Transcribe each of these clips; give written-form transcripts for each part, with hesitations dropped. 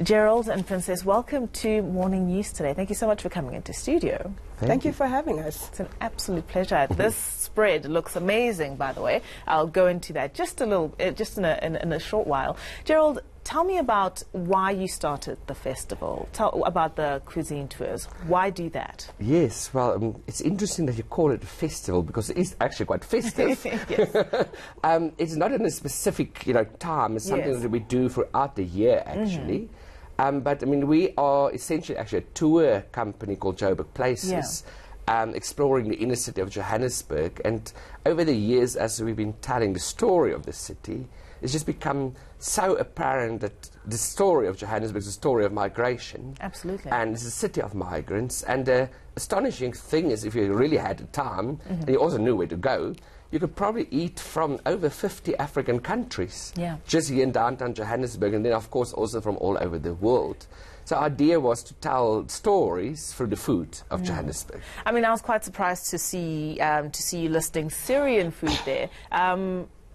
Gerald and Princess, welcome to Morning News today. Thank you so much for coming into studio. Thank you for having us. It's an absolute pleasure. This spread looks amazing, by the way. I'll go into that just in a short while. Gerald, tell me about why you started the festival. Tell about the cuisine tours. Why do that? Yes, well, it's interesting that you call it a festival because it is actually quite festive. It's not in a specific, time. It's something that we do throughout the year, actually. But I mean, we are essentially actually a tour company called Joburg Places, exploring the inner city of Johannesburg. And over the years, as we've been telling the story of the city, it's just become so apparent that the story of Johannesburg is a story of migration. Absolutely. And it's a city of migrants. And the astonishing thing is, if you really had the time, and you also knew where to go, you could probably eat from over 50 African countries just here in downtown Johannesburg, and then, of course, also from all over the world. So our idea was to tell stories through the food of Johannesburg. I mean, I was quite surprised to see you listing Syrian food there.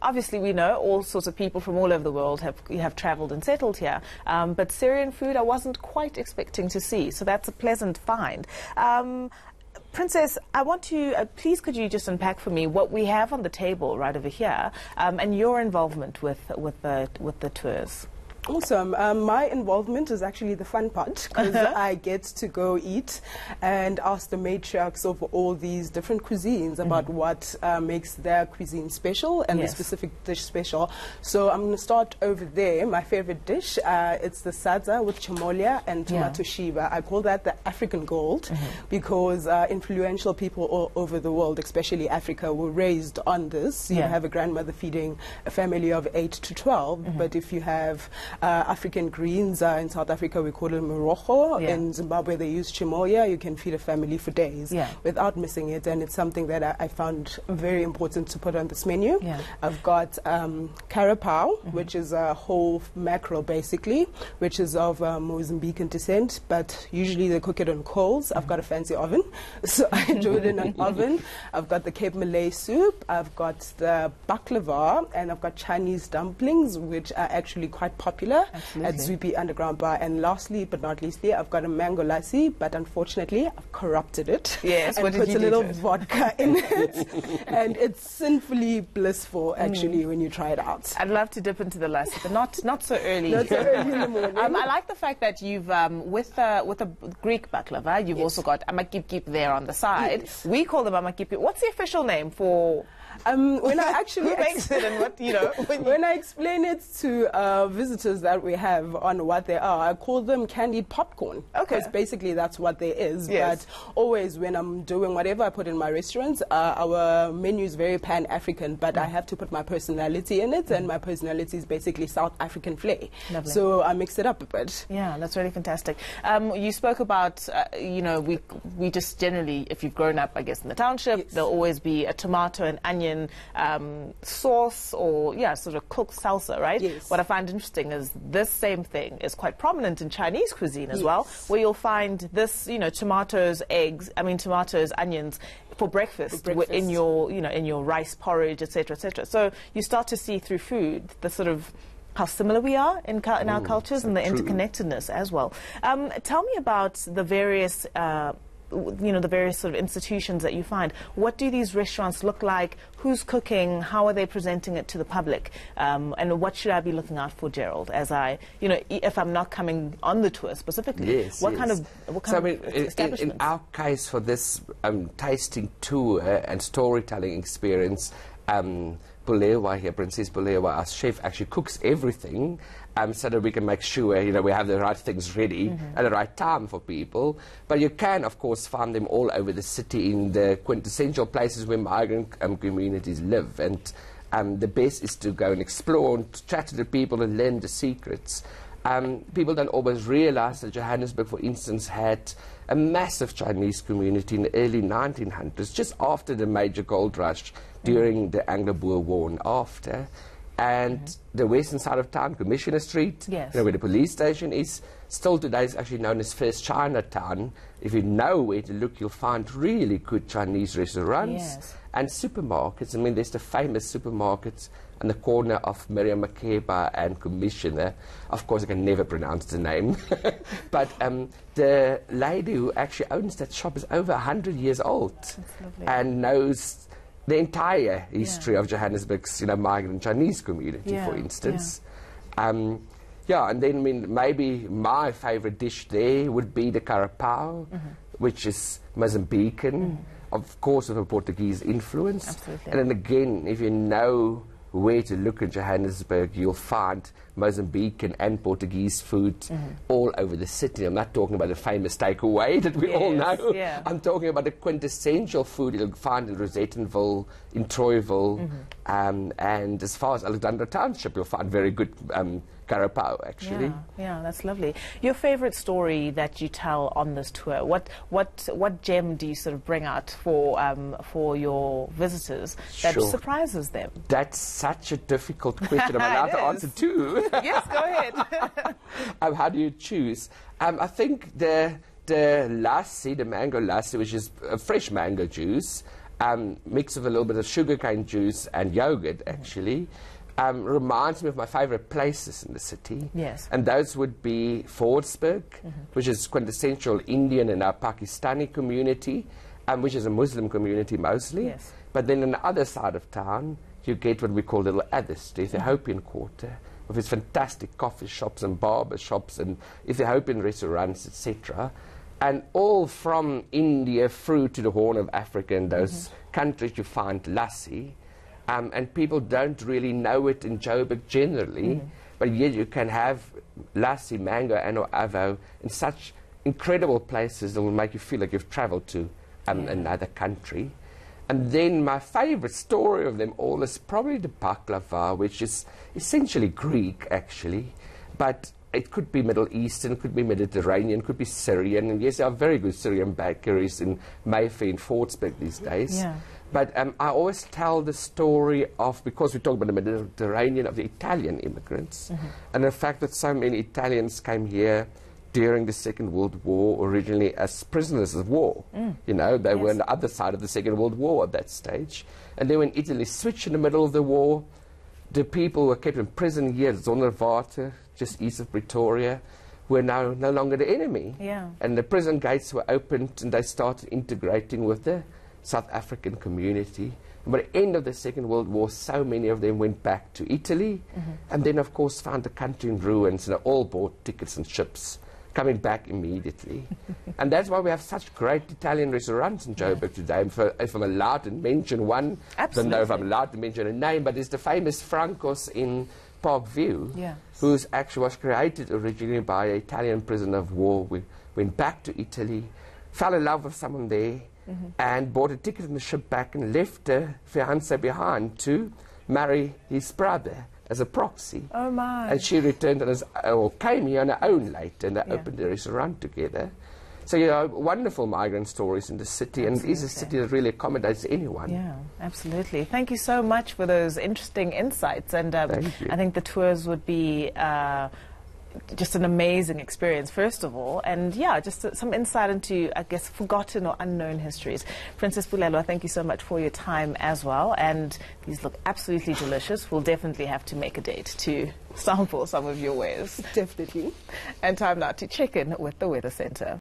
Obviously, we know all sorts of people from all over the world have travelled and settled here, but Syrian food I wasn't quite expecting to see, so that's a pleasant find. Princess, I want to, please could you just unpack for me what we have on the table right over here, and your involvement with the tours. Awesome. My involvement is actually the fun part because I get to go eat and ask the matriarchs of all these different cuisines about what makes their cuisine special and the specific dish special. So I'm going to start over there. My favorite dish, it's the sadza with chamolia and tomato shiva. I call that the African gold because influential people all over the world, especially Africa, were raised on this. You have a grandmother feeding a family of 8 to 12, but if you have African greens, in South Africa we call it morojo. In Zimbabwe they use chimoya. You can feed a family for days without missing it, and it's something that I found very important to put on this menu. I've got carapau, which is a whole mackerel basically, which is of Mozambican descent, but usually they cook it on coals. I've got a fancy oven, so I do it in an oven. I've got the Cape Malay soup, I've got the baklava, and I've got Chinese dumplings, which are actually quite popular at Zwipi Underground Bar. And lastly, but not leastly, I've got a mango lassi, but unfortunately I've corrupted it and put a little vodka in it, and it's sinfully blissful actually when you try it out. I'd love to dip into the lassi, but not so early. Not so early in the morning. I like the fact that you've with a Greek baklava, you've also got amakip there on the side. We call them amakip. What's the official name for? When I actually who makes it and what when I explain it to visitors that we have on what they are, I call them candied popcorn. Because basically that's what there is. But always when I'm doing whatever I put in my restaurants, our menu is very pan-African, but I have to put my personality in it, and my personality is basically South African flair. So I mix it up a bit. Yeah, that's really fantastic. You spoke about, we just generally, if you've grown up, I guess, in the township, there'll always be a tomato and onion sauce or sort of cooked salsa, right? What I find interesting is this same thing is quite prominent in Chinese cuisine as well, where you'll find this, tomatoes, onions for breakfast, in your in your rice porridge, etc., etc. So you start to see through food the sort of how similar we are in our cultures and the interconnectedness as well. Tell me about the various the various sort of institutions that you find. What do these restaurants look like? Who's cooking? How are they presenting it to the public? And what should I be looking out for, Gerald, as I, if I'm not coming on the tour specifically? What kind of establishments? In our case, for this tasting tour and storytelling experience, Bulewa here, Princess Bulewa, our chef, actually cooks everything so that we can make sure we have the right things ready at the right time for people. But you can, of course, find them all over the city in the quintessential places where migrant communities live. And the best is to go and explore and to chat to the people and learn the secrets. People don't always realize that Johannesburg, for instance, had a massive Chinese community in the early 1900s, just after the major gold rush during the Anglo-Boer War and after. And the western side of town, Commissioner Street, where the police station is, still today is actually known as First Chinatown. If you know where to look, you'll find really good Chinese restaurants and supermarkets. I mean, there's the famous supermarkets on the corner of Miriam Makeba and Commissioner. Of course, I can never pronounce the name. But the lady who actually owns that shop is over 100 years old and knows the entire history of Johannesburg's, migrant Chinese community, for instance. Yeah, and then maybe my favorite dish there would be the carapau, which is Mozambican, of course with a Portuguese influence. Absolutely. And then again, if you know where to look in Johannesburg, you'll find Mozambican and Portuguese food all over the city. I'm not talking about the famous takeaway that we all know. Yeah. I'm talking about the quintessential food you'll find in Rosettenville, in Troyville, and as far as Alexandra Township, you'll find very good carapau, actually. Yeah, that's lovely. Your favorite story that you tell on this tour, what gem do you sort of bring out for your visitors that surprises them? That's such a difficult question. I'm allowed to answer two. Yes, go ahead. How do you choose? I think the lassi, the mango lassi, which is fresh mango juice, mixed with a little bit of sugarcane juice and yogurt, actually, reminds me of my favorite places in the city. Yes. And those would be Fordsburg, which is quintessential Indian and our Pakistani community, which is a Muslim community mostly. Yes. But then on the other side of town, you get what we call Little Addis, the Ethiopian quarter, with its fantastic coffee shops and barber shops and Ethiopian restaurants, etc. And all from India through to the Horn of Africa and those countries you find lassi. And people don't really know it in Joburg generally, but yet you can have lassi, mango, and or avo in such incredible places that will make you feel like you've traveled to another country. And then my favorite story of them all is probably the baklava, which is essentially Greek, actually, but it could be Middle Eastern, could be Mediterranean, could be Syrian, and yes, there are very good Syrian bakeries in Mayfair and Fordsburg these days. Yeah. But I always tell the story of, because we talk about the Mediterranean, of the Italian immigrants, and the fact that so many Italians came here during the Second World War, originally as prisoners of war. They were on the other side of the Second World War at that stage. And then when Italy switched in the middle of the war, the people who were kept in prison here at Zonderwater, just east of Pretoria, were now no longer the enemy. Yeah. And the prison gates were opened and they started integrating with the South African community. And by the end of the Second World War, so many of them went back to Italy and then, of course, found the country in ruins, and they all bought tickets and ships, coming back immediately. And that's why we have such great Italian restaurants in Joburg today. If I'm allowed to mention one, I don't know if I'm allowed to mention a name, but it's the famous Franco's in Parkview, who's actually was created originally by an Italian prisoner of war. We went back to Italy, fell in love with someone there, and bought a ticket on the ship back and left her fiancé behind to marry his brother as a proxy. Oh my. And she returned and came here on her own later, and they opened the restaurant together. So, wonderful migrant stories in the city, and it is a city that really accommodates anyone. Yeah, absolutely. Thank you so much for those interesting insights, and I think the tours would be just an amazing experience, first of all, and just some insight into, I guess, forgotten or unknown histories. Princess Bulelwa, thank you so much for your time as well, and these look absolutely delicious. We'll definitely have to make a date to sample some of your wares. Definitely. And time now to check in with the Weather Centre.